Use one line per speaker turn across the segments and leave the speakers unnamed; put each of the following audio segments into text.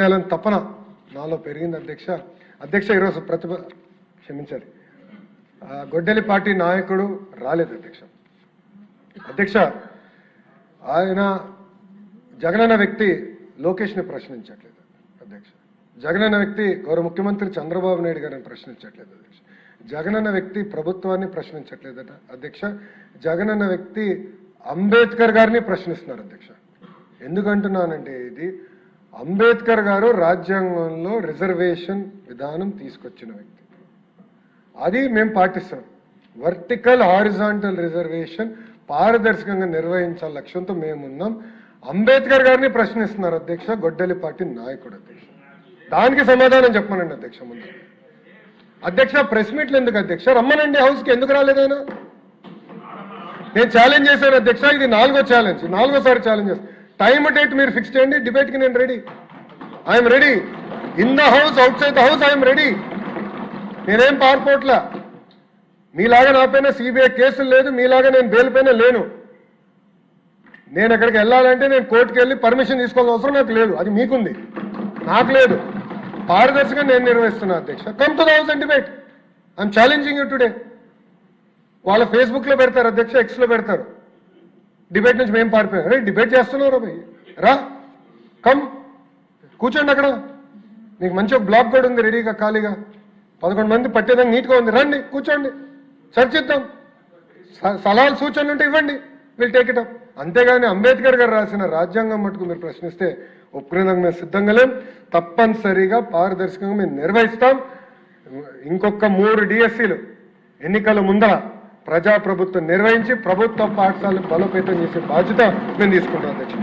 చేయాలని తపన నాలో పెరిగింది అధ్యక్ష ఈరోజు క్షమించాలి గొడ్డలి పార్టీ నాయకుడు రాలేదు అధ్యక్ష ఆయన జగనన్న వ్యక్తి లోకేష్ని ప్రశ్నించట్లేదు అధ్యక్ష జగనన్న వ్యక్తి గౌరవ ముఖ్యమంత్రి చంద్రబాబు నాయుడు గారిని ప్రశ్నించట్లేదు అధ్యక్ష జగనన్న వ్యక్తి ప్రభుత్వాన్ని ప్రశ్నించట్లేదట అధ్యక్ష జగనన్న వ్యక్తి అంబేద్కర్ గారిని ప్రశ్నిస్తున్నారు అధ్యక్ష ఎందుకంటున్నానంటే ఇది అంబేద్కర్ గారు రాజ్యాంగంలో రిజర్వేషన్ విధానం తీసుకొచ్చిన వ్యక్తి అది మేము పాటిస్తాం వర్టికల్ హారిజాంటల్ రిజర్వేషన్ పారదర్శకంగా నిర్వహించాల లక్ష్యంతో మేమున్నాం అంబేద్కర్ గారిని ప్రశ్నిస్తున్నారు అధ్యక్ష గొడ్డలి పార్టీ నాయకుడు అధ్యక్ష దానికి సమాధానం చెప్పమనండి అధ్యక్ష ముందు అధ్యక్ష ప్రెస్ మీట్లు ఎందుకు అధ్యక్ష రమ్మనండి హౌస్కి ఎందుకు రాలేదైనా నేను ఛాలెంజ్ చేశాను అధ్యక్ష ఇది 4వ ఛాలెంజ్ 4వసారి ఛాలెంజ్ చేస్తాను టైం డేట్ మీరు ఫిక్స్ చేయండి డిబేట్కి నేను ready I'm ready in the house out side the house I'm ready నేనేం పారిపోట్లా మీలాగా నా పైన సిబిఐ కేసులు లేదు మీలాగా నేను బెయిల్ పైన లేను నేను ఎక్కడికి వెళ్ళాలంటే నేను కోర్టుకు వెళ్ళి పర్మిషన్ తీసుకోవాల్సిన అవసరం నాకు లేదు అది మీకుంది నాకు లేదు పారదర్శకంగా నేను నిర్వహిస్తున్నా అధ్యక్ష come to the house and debate I'm challenging you today వాళ్ళ ఫేస్బుక్లో పెడతారు అధ్యక్ష ఎక్స్లో పెడతారు డిబేట్ నుంచి మేము పారిపోయాం అరే డిబేట్ చేస్తున్నారు భయ్ రా కమ్ కూర్చోండి అక్కడ మీకు మంచి ఒక బ్లాక్ కూడా ఉంది రెడీగా ఖాళీగా 11 మంది పట్టేదానికి నీట్గా ఉంది రండి కూర్చోండి చర్చిద్దాం సలహాలు సూచనలు ఉంటే ఇవ్వండి వీళ్ళు టేక్ ఇట్ అప్ అంతేగాని అంబేద్కర్ గారు రాసిన రాజ్యాంగం మటుకు మీరు ప్రశ్నిస్తే ఒప్పుకునేదానికి మేము సిద్ధంగా లేం తప్పనిసరిగా పారదర్శకంగా మేము నిర్వహిస్తాం ఇంకొక 3 డిఎస్సీలు ఎన్నికల ముందర ప్రజాప్రభుత్వం నిర్వహించి ప్రభుత్వ పాఠశాలను బలోపేతం చేసే బాధ్యత మేము తీసుకుంటాం అధ్యక్ష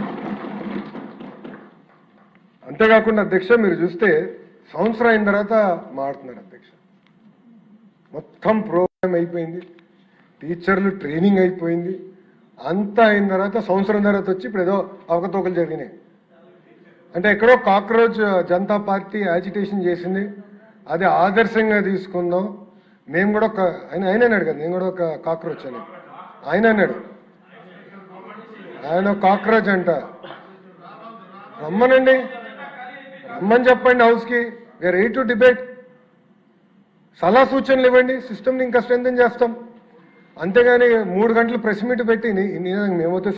అంతేకాకుండా అధ్యక్ష మీరు చూస్తే సంవత్సరం అయిన తర్వాత మారుతున్నారు అధ్యక్ష మొత్తం ప్రోగ్రామ్ అయిపోయింది టీచర్లు ట్రైనింగ్ అయిపోయింది అంతా అయిన తర్వాత సంవత్సరం తర్వాత వచ్చి ఇప్పుడు ఏదో అవకతవకలు జరిగినాయి అంటే ఎక్కడో కాక్రోచ్ జనతా పార్టీ యాజిటేషన్ చేసింది అది ఆదర్శంగా తీసుకుందాం మేము కూడా ఒక ఆయన అన్నాడు కదా నేను కూడా ఒక కాక్రోచ్ అని ఆయన అన్నాడు ఆయన కాక్రోచ్ అంట రమ్మనండి రమ్మని చెప్పండి హౌస్కి వీఆర్ రెడీ టు డిబేట్ సలహా సూచనలు ఇవ్వండి సిస్టమ్ని ఇంకా స్ట్రెంథెన్ చేస్తాం అంతేగాని 3 గంటలు ప్రెస్ మీట్ పెట్టి మేమైతే